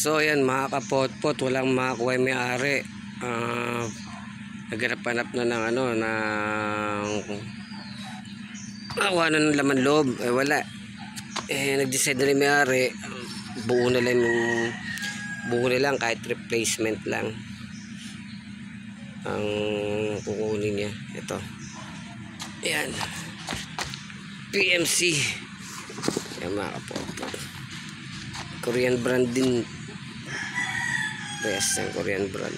So yan mga kapotpot, walang makakuha yung may-ari. Naghanap-hanap na ng ano, ng awa na ng laman loob. Wala. Nag-decide na rin may-ari, buo na lang kahit replacement lang ang kukunin niya. Ito. Ayan. PMC. Ayan mga kapotpot. Korean brand din. Best ng Korean brand.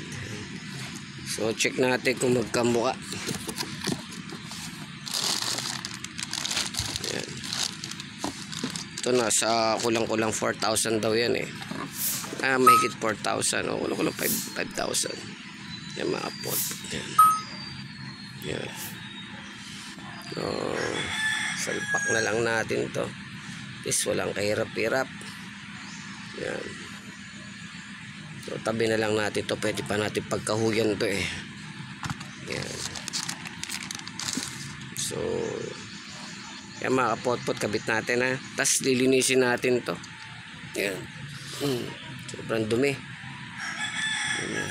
So check natin kung magkamukha. Ayan. Ito nasa kulang-kulang 4,000 daw yan eh. Mahigit 4,000 o kulang-kulang 5,000. Yan mga pot. Yan. Yan. So salpak na lang natin to. Is walang kahirap-hirap. Yan. So tabi na lang natin to, pwede pa natin pagkahuyan to eh. Yan. So yan mga kapotpot, kabit natin ha. Tapos lilinisin natin to. Yan. Sobrang dumi. Yan.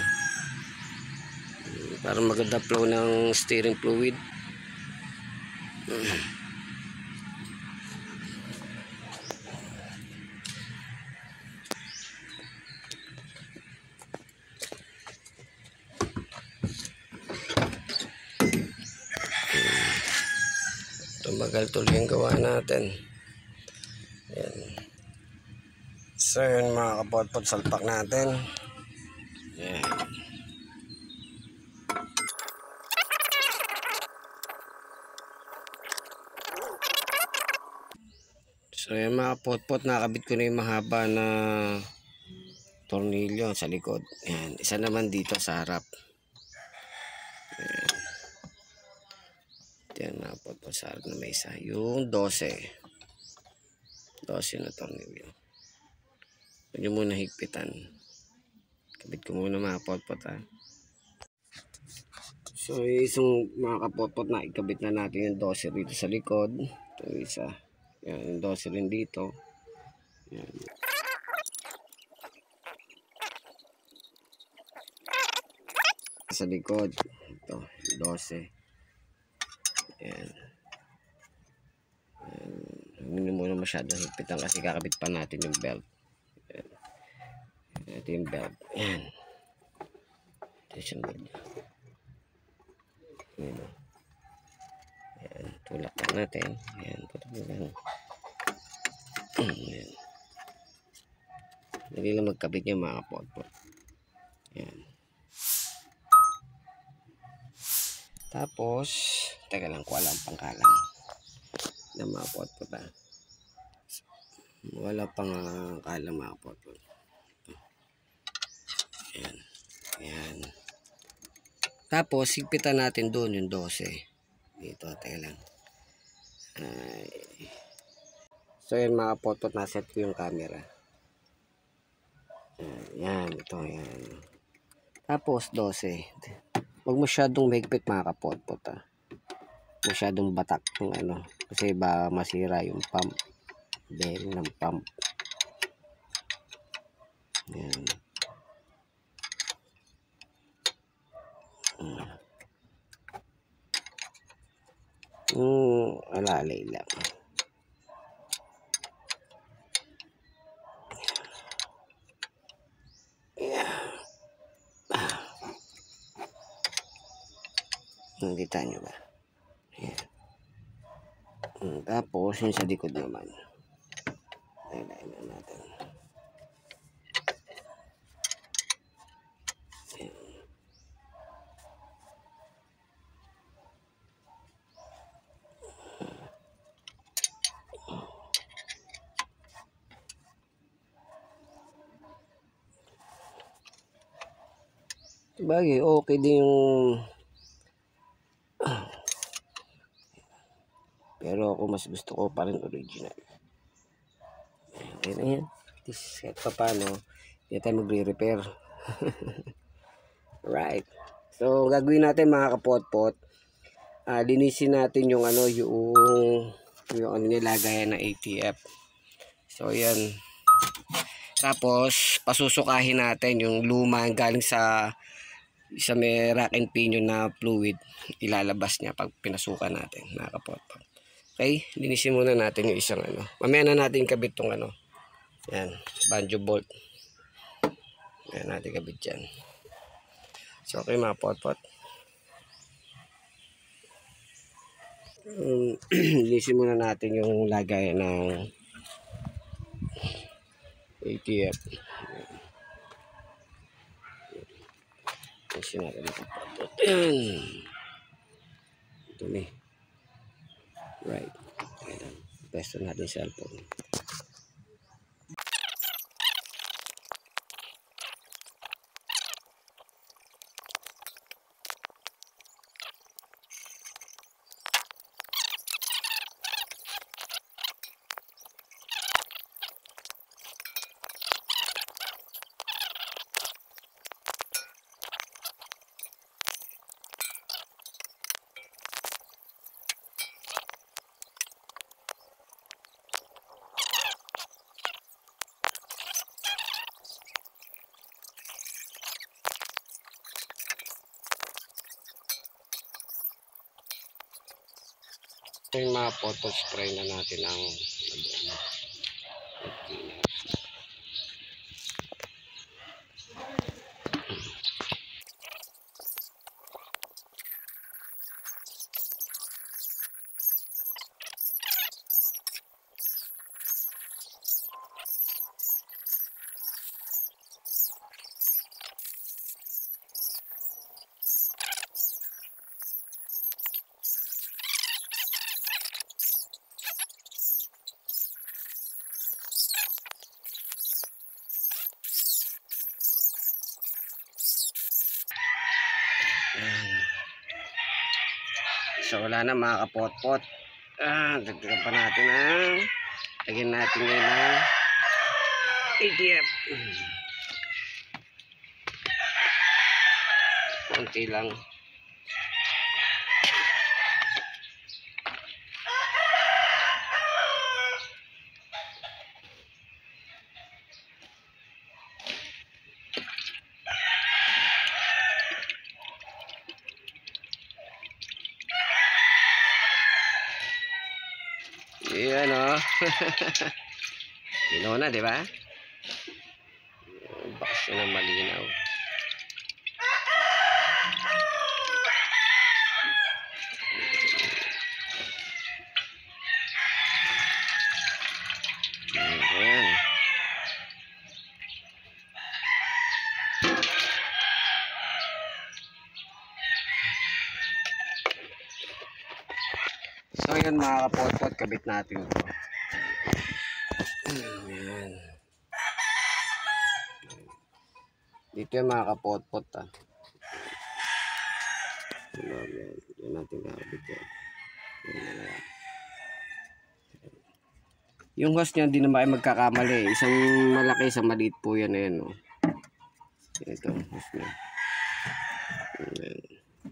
Para maganda flow ng steering fluid. Tumagal tuloy yung gawa natin. Yan. So yun mga kapotpot, salpak natin. Yan. So yun mga kapotpot, nakabit ko na yung mahaba na tornilyo sa likod. Yan. Isa naman dito sa harap. Yan. Yan mga kapotpot, sa harap na may isa. Yung 12 na tornilyo. Huwag nyo muna higpitan. Kabit ko muna mga kapotpot ha. So isang mga kapotpot, na ikabit na natin yung 12 dito sa likod. Ito isa. Yan, yung 12 rin dito. Yan. Sa likod. Ito, 12. Yan. Hindi muna masyadong higpitan kasi kakabit pa natin yung belt. Yan. Ito yung belt. Yan. Ito yung belt. Yan. Yan. Tulak lang natin. Yan. Tulak lang. Yan. Hindi lang magkabit yung mga kapotpot. Yan. Tapos, teka lang, kuha lang pangkalang na mga potpot ha. Wala pang kalang mga potpot. Yan. Yan. Tapos, higpitan natin doon yung 12. Dito, teka lang. So, yan mga potpot, naset ko yung camera. Yan, ito, yan. Tapos, 12. Huwag masyadong mahigpit mga kapotpot ha. Masyadong batak ng ano. Kasi ba masira yung pump. Bearing ng pump. Yan. Alalay lang. Nakita nyo ba? Ayan. Tapos yung sa likod naman. Highlight na natin. Ayan. Bagay, okay din yung pero ako mas gusto ko pa rin original. Ayan na yan. Kahit pa paano, hindi tayo magre-repair. Right. So, gagawin natin mga kapotpot. Linisin natin yung ano, yung nilagayan ng ATF. So, yan. Tapos pasusukahin natin yung luma galing sa may rack and pinion na fluid, ilalabas niya pag pinasukan natin, mga kapotpot. Okay, linisin muna natin yung isang ano. Mamaya na natin kabit tong ano. Yan, banjo bolt. Yan natin kabit dyan. So okay mga potpot. Linisin muna natin yung lagay ng ATF. Linisin natin mga potpot. Ito ni. Right. Pesto natin cellphone. Yung mga photo spray na natin ang so wala na mga kapotpot. Dagdagan pa natin ang lagyan natin ngayon ng ATF. Konti lang. Yan o. Ino na, di ba? Bakas na malinaw. Ayan. So yun mga kapotpot, kabit natin ito. Ayan. Dito yung mga kapotpot ha. Yan natin kakabit yan. Yung hose niya hindi na magkakamali. Isang malaki, isang maliit po yan. Ayan o. Ito, hose niya. Ayan.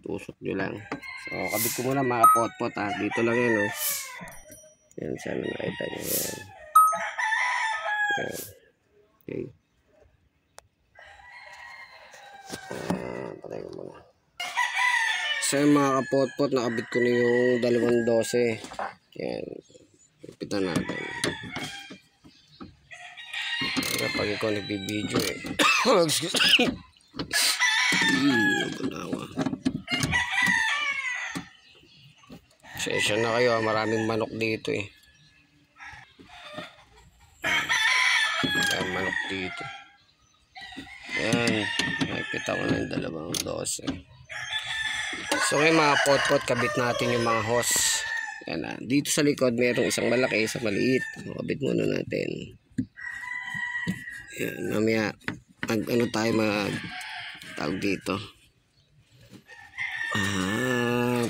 Tusok nyo lang. So, kabit ko muna mga potpot ha. Dito lang yan o. Yan, sana nakita nyo yan. Ayan. Okay. Patay ko muna. So, yung mga kapotpot, nakabit ko na yung 212. Yan. Ipitan natin. Kapag ikaw nagbibideo eh. Excuse me. Nagulawa. Session na kayo, maraming manok dito eh. Maraming manok dito. Ayan, nakikita ko na yung 212. So ngayon mga potpot, kabit natin yung mga hose. Ayan na. Dito sa likod mayroong isang malaki, isang maliit. Kabit muna natin. Ayan, mamaya ano tayo tawag dito.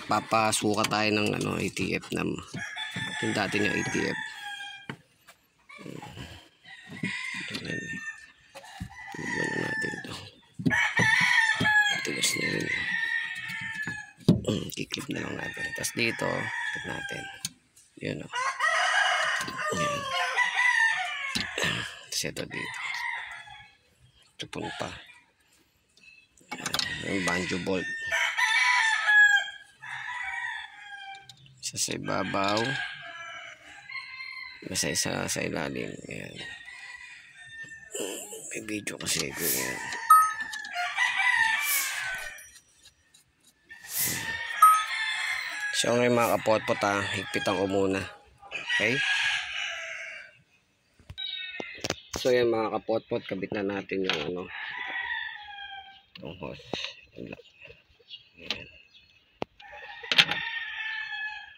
Papasuka tayo ng ano, ATF na yung dati niya ATF. Tignan natin ito. Tigas niya yun. Kiklip na lang natin. Tapos dito, clip natin. Yun o. Ayan. Tapos ito dito. tupon pa. Yung banjo bolt. Isa sa ibabaw. Isa sa ilalim. Ayan. May video kasi ko yan. So ngayon mga kapotpot higpitan ko muna. Okay? So yan mga kapotpot, kabit na natin yung ano, yung hose. Yan.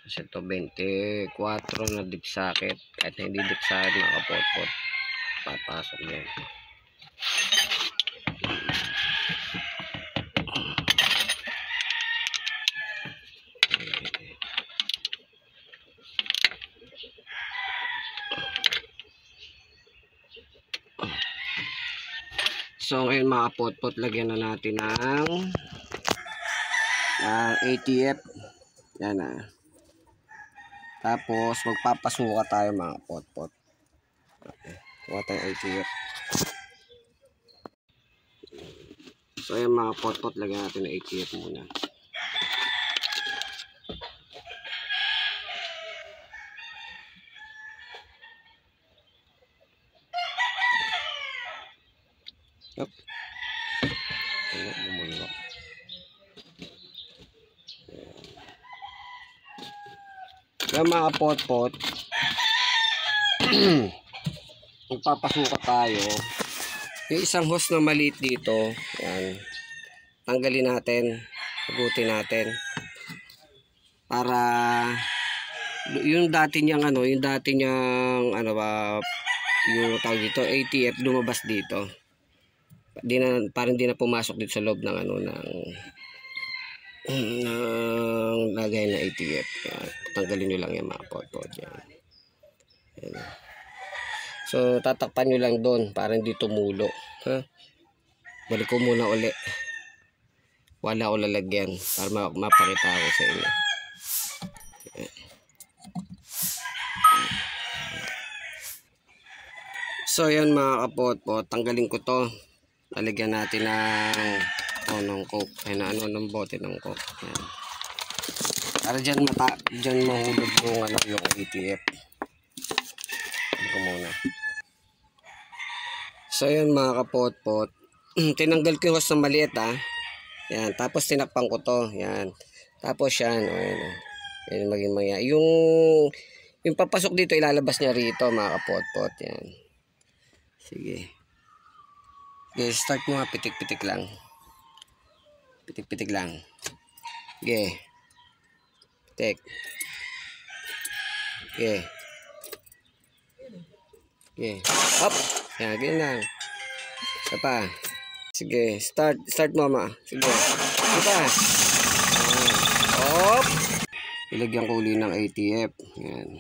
Kasi ito 24 na dip socket. Kahit na hindi dip socket mga kapotpot, papasok yan. So ngayon mga kapotpot, lagyan na natin ng ATF. Yan Tapos magpapasuka tayo mga kapotpot. Okay. Kuha tayong ATF. So yan mga kapotpot, lagyan natin ng ATF muna. Yup. Bumulok. Yan mga kapotpot, magpapasuka tayo. Yung isang hose na maliit dito, yan, tanggalin natin, hugutin natin para yung dati niyang yung tawag dito ATF lumabas dito. Parang di na pumasok dito sa loob ng ng lagay na ATF. Yan. Tanggalin nyo lang yung mga potpot. Yan. So tatakpan nyo lang doon para hindi tumulo. Balik ko muna uli. Wala ko lalagyan para mapakita ko sa inyo. So yan mga kapotpot, tanggalin ko to. Lalagyan natin ng coke. Ng bote ng coke. Yan. Para dyan mahulog yung ATF. Ito muna. So yan mga kapotpot, tinanggal ko yung hose na maliit Yan. Tapos tinakpan ko to. Yan. Tapos yan. Yan maging maya. Yung papasok dito, ilalabas niya rito mga kapotpot. Yan. Sige. Okay, start mo nga, pitik-pitik lang. Pitik-pitik lang. Okay. Pitik. Okay. Okay. Up. Yan, ganyan lang. Isa pa. Sige, start mo ma. Sige. Isa pa. Up. Ilagyan ko uli ng ATF. Yan.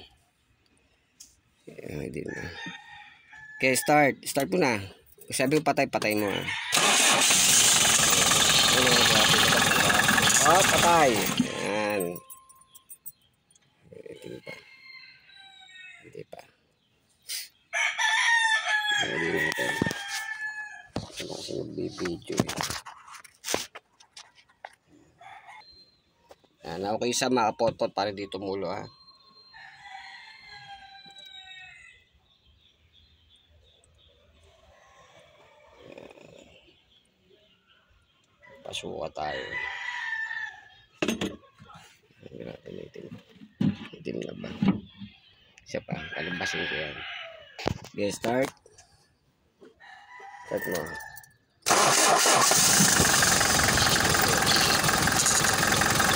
Okay, start. Start mo na. Sabi ko patay mo. Oh, patay. Yan. Hindi pa. Hindi natin. Ano kasi nagbibideo Yan. Okay sa mga potpot para dito mulo Pasuka tayo. Itim na ba? Isa pa. Palabasin ko yan. Okay, start. Start mo.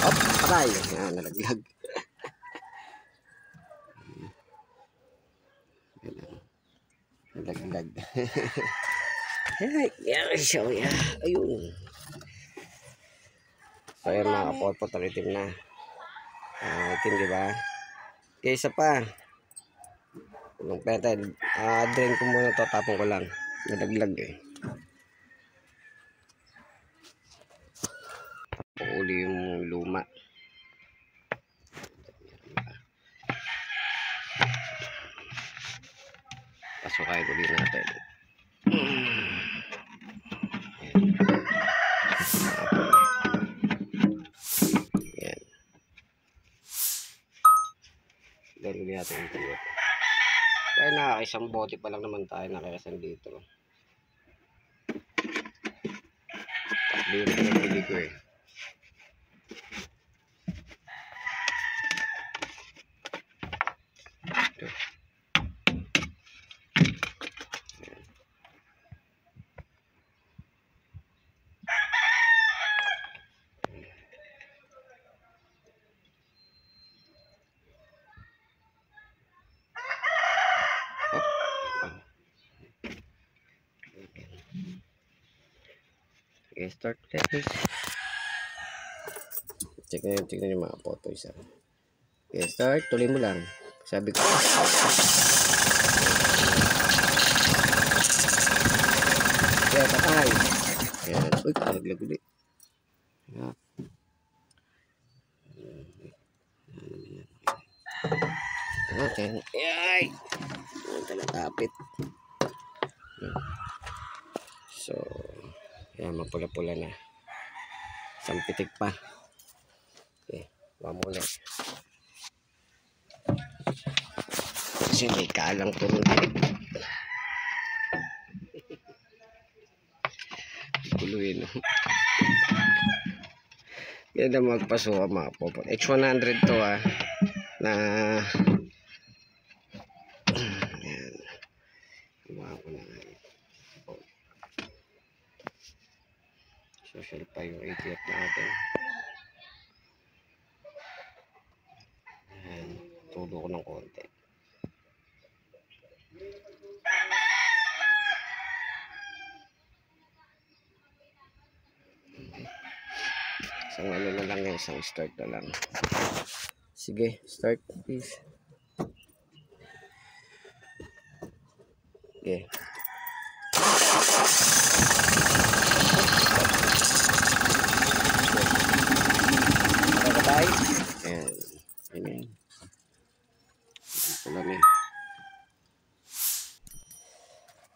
Up, patay. Yan, nalaglag. Nalaglag. Yan, siya. Ayun. So yan mga kapotpot, itim na. Itim diba? Okay, isa pa. Kulong peta. Drain ko muna to, tapon ko lang. Nalaglag Tapon uli yung luma. Pasukay uli natin. Yan. Dahil natin yung tiyo. Kaya nakakaisang bote pa lang naman tayo nakakasan dito. Dito na pili ko eh. Okay, start ulit please. Tignan yung mga photo isa. Okay, start. Tuloy mo lang. Sabi ko. Okay, patay. Ayan. Uy, palaglag ulit. Ayan. Okay. Ay! Ayan, talatapit. So, ayan, mapula-pula na. Isang pitik pa. Okay, huwag mo ulit. Kasi may kalang turun. Kuluin. Yan na magpasuha mga popot. H100 to na ayan. Huwag ko na nga. Social pa yung ATF natin. Ayan. Tulo ko ng konti. Isang ano na lang, isang start na lang. Sige, start please. Okay. Nakakatay. Ayan. Ayan. Ito lang eh.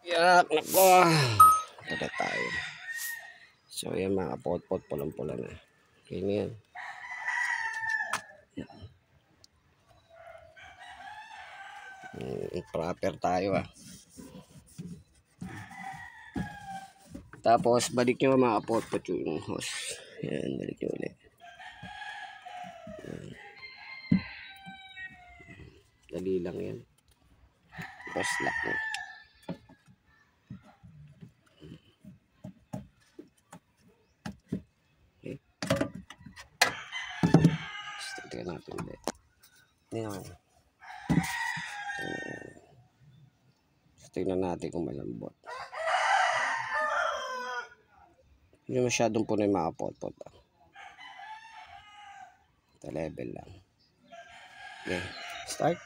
Yak, nako. Tada tayo. So, yan mga pot-pot, pulang-pula na. Okay na yan. Proper tayo Tapos, balik nyo mga pot-pot yung hose. Yan, balik nyo ulit. Dali lang yan. Tapos, lock mo. Okay. Tignan natin ulit. Yan. Tignan natin kung malambot. Hindi masyadong puno yung mga pot-pot. Ito level lang. Okay. Start.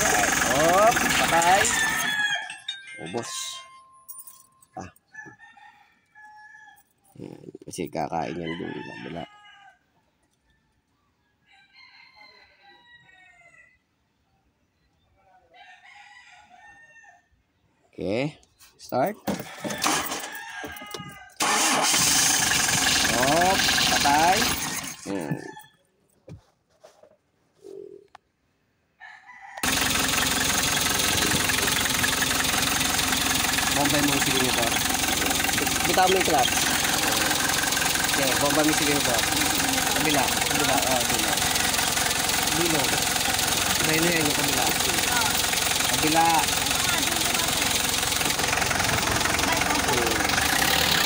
Alright. Oh, patay. Ubos. Yan. Kasi kakain yan doon sa kabila. Okay. Start. Oh, patay. Yan. Bombay mo yung silinidor. Bitaw mo yung clutch. Okay, bombay mo yung silinidor. Kabila. Kabila. Oh, kabila. Dilo. Sabay na yan yung kabila. Kabila.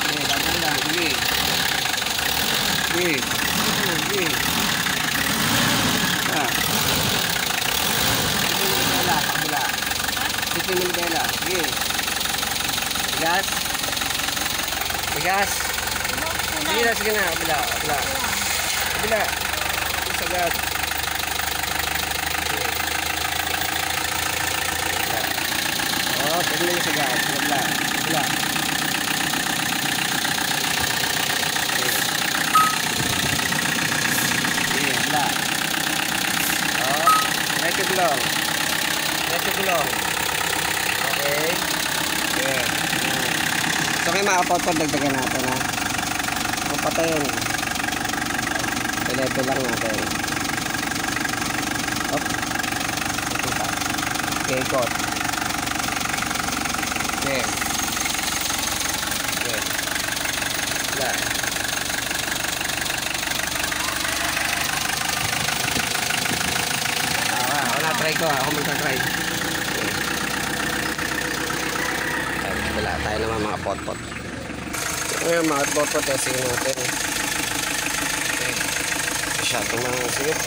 Okay, dagan lang. Sige. Sige. Sige. Dito yung Manibela. Sige. Bigas. Bigas. Sige na, sige na. Kabila. Kabila. Kabila. Sagad. Oh, pwede na yung sagad. Kabila. Kabila. Sige, kabila. Oh, let it long. Let sa gulong. Okay. Yeah. So ngayon mga kapotpot, dagdagan natin ha. Kung patayin. Level lang natin. Op. Ito pa. Okay, ikot. Okay. Okay. Wala. Ako na-try ko. Ako magta-try. Wala tayo naman mga potpot. Ngayon mga potpot, testing natin. Okay. Masyadong mga sigit.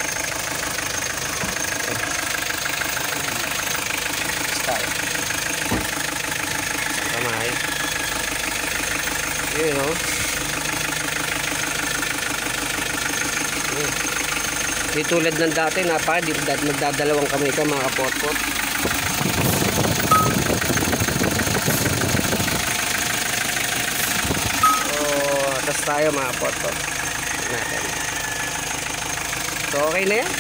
Style. Kamay. Yun o. Di tulad ng dati, magdadalawang kamay ka mga kapotpot. Atas tayo mga potpot natin. So okay na yan.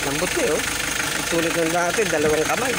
Lambot na yun. Tulad ng dati, dalawang kamay.